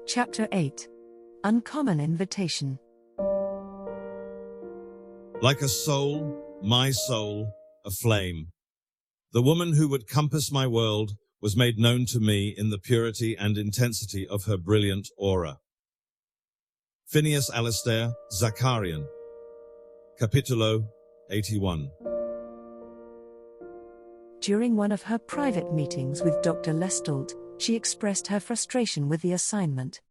Chapter 8. Uncommon Invitation. Like a soul, my soul, aflame. The woman who would compass my world was made known to me in the purity and intensity of her brilliant aura. Phineas Alistair, Zakarian. Capitulo 81. During one of her private meetings with Dr. Lestalt, she expressed her frustration with the assignment.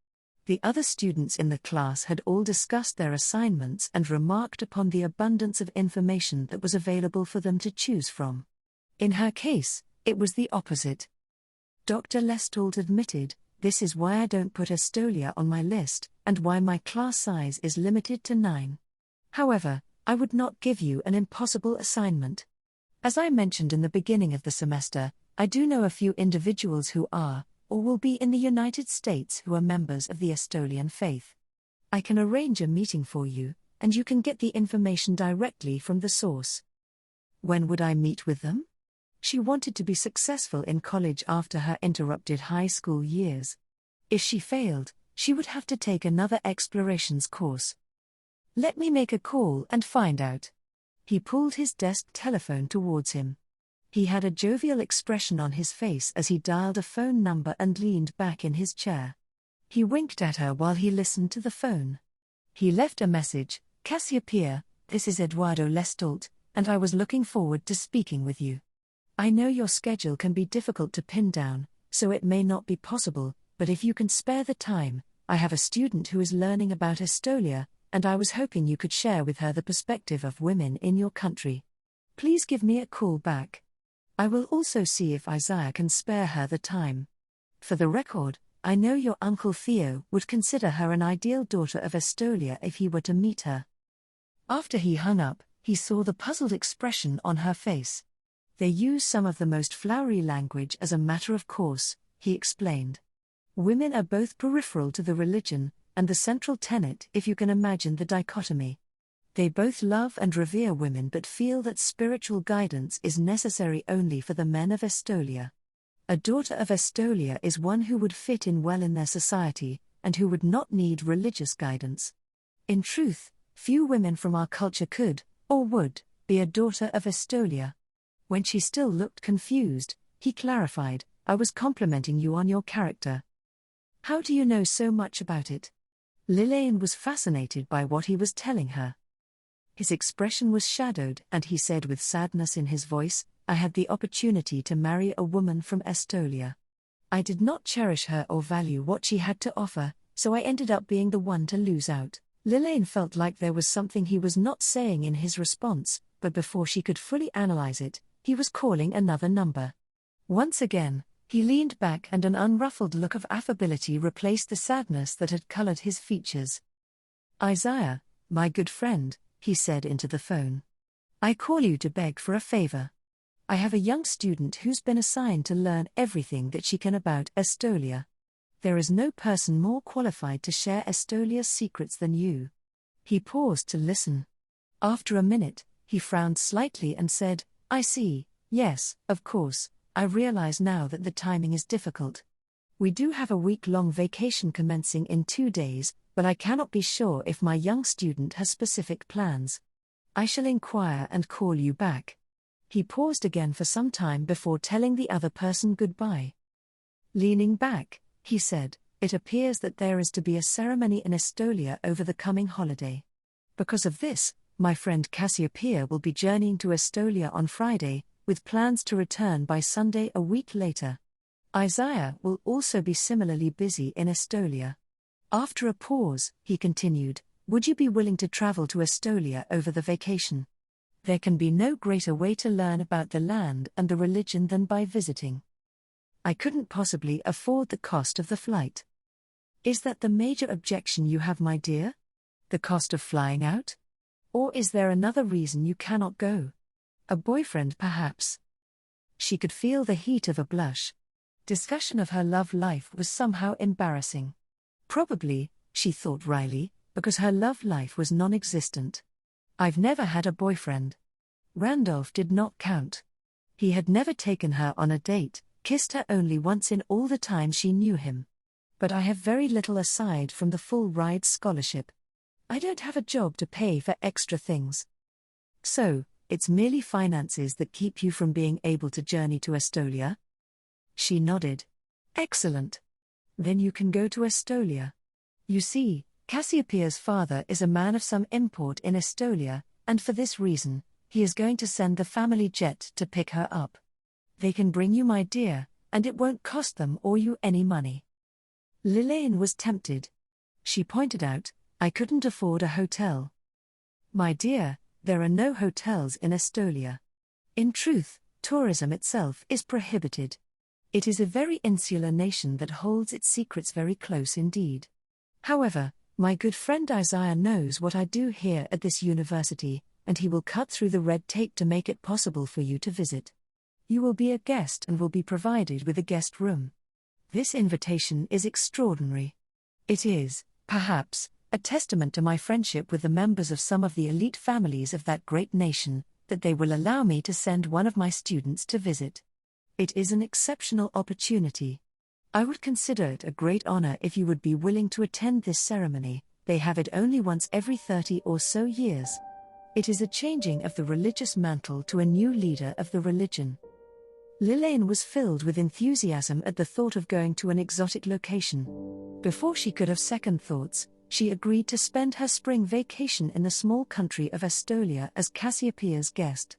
The other students in the class had all discussed their assignments and remarked upon the abundance of information that was available for them to choose from. In her case, it was the opposite. Dr. Lestalt admitted, "This is why I don't put Estolia on my list, and why my class size is limited to 9. However, I would not give you an impossible assignment. As I mentioned in the beginning of the semester, I do know a few individuals who are, or will be in the United States who are members of the Estolian faith. I can arrange a meeting for you, and you can get the information directly from the source." When would I meet with them? She wanted to be successful in college after her interrupted high school years. If she failed, she would have to take another explorations course. "Let me make a call and find out." He pulled his desk telephone towards him. He had a jovial expression on his face as he dialed a phone number and leaned back in his chair. He winked at her while he listened to the phone. He left a message: "Cassiopeia, this is Eduardo Lestalt, and I was looking forward to speaking with you. I know your schedule can be difficult to pin down, so it may not be possible, but if you can spare the time, I have a student who is learning about Estolia, and I was hoping you could share with her the perspective of women in your country. Please give me a call back. I will also see if Isaiah can spare her the time. For the record, I know your Uncle Theo would consider her an ideal daughter of Estolia if he were to meet her." After he hung up, he saw the puzzled expression on her face. "They use some of the most flowery language as a matter of course," he explained. "Women are both peripheral to the religion, and the central tenet if you can imagine the dichotomy. They both love and revere women but feel that spiritual guidance is necessary only for the men of Estolia. A daughter of Estolia is one who would fit in well in their society, and who would not need religious guidance. In truth, few women from our culture could, or would, be a daughter of Estolia." When she still looked confused, he clarified, "I was complimenting you on your character." "How do you know so much about it?" Lillian was fascinated by what he was telling her. His expression was shadowed and he said with sadness in his voice, "I had the opportunity to marry a woman from Estolia. I did not cherish her or value what she had to offer, so I ended up being the one to lose out." Lillian felt like there was something he was not saying in his response, but before she could fully analyze it, he was calling another number. Once again, he leaned back and an unruffled look of affability replaced the sadness that had colored his features. "Isaiah, my good friend," he said into the phone. "I call you to beg for a favor. I have a young student who's been assigned to learn everything that she can about Estolia. There is no person more qualified to share Estolia's secrets than you." He paused to listen. After a minute, he frowned slightly and said, "I see, yes, of course, I realize now that the timing is difficult. We do have a week-long vacation commencing in 2 days, but I cannot be sure if my young student has specific plans. I shall inquire and call you back." He paused again for some time before telling the other person goodbye. Leaning back, he said, "It appears that there is to be a ceremony in Estolia over the coming holiday. Because of this, my friend Cassiopeia will be journeying to Estolia on Friday, with plans to return by Sunday a week later. Isaiah will also be similarly busy in Estolia." After a pause, he continued, "Would you be willing to travel to Estolia over the vacation? There can be no greater way to learn about the land and the religion than by visiting." "I couldn't possibly afford the cost of the flight." "Is that the major objection you have, my dear? The cost of flying out? Or is there another reason you cannot go? A boyfriend, perhaps?" She could feel the heat of a blush. Discussion of her love life was somehow embarrassing. Probably, she thought wryly, because her love life was non-existent. "I've never had a boyfriend." Randolph did not count. He had never taken her on a date, kissed her only once in all the time she knew him. But I have very little aside from the full ride scholarship. I don't have a job to pay for extra things. So, it's merely finances that keep you from being able to journey to Estolia? She nodded. Excellent. Then you can go to Estolia. You see, Cassiopeia's father is a man of some import in Estolia, and for this reason, he is going to send the family jet to pick her up. They can bring you, my dear, and it won't cost them or you any money. Lillian was tempted. She pointed out, I couldn't afford a hotel. My dear, there are no hotels in Estolia. In truth, tourism itself is prohibited. It is a very insular nation that holds its secrets very close indeed. However, my good friend Isaiah knows what I do here at this university, and he will cut through the red tape to make it possible for you to visit. You will be a guest and will be provided with a guest room. This invitation is extraordinary. It is, perhaps, a testament to my friendship with the members of some of the elite families of that great nation, that they will allow me to send one of my students to visit. It is an exceptional opportunity. I would consider it a great honor if you would be willing to attend this ceremony. They have it only once every 30 or so years. It is a changing of the religious mantle to a new leader of the religion. Lillian was filled with enthusiasm at the thought of going to an exotic location. Before she could have second thoughts, she agreed to spend her spring vacation in the small country of Estolia as Cassiopeia's guest.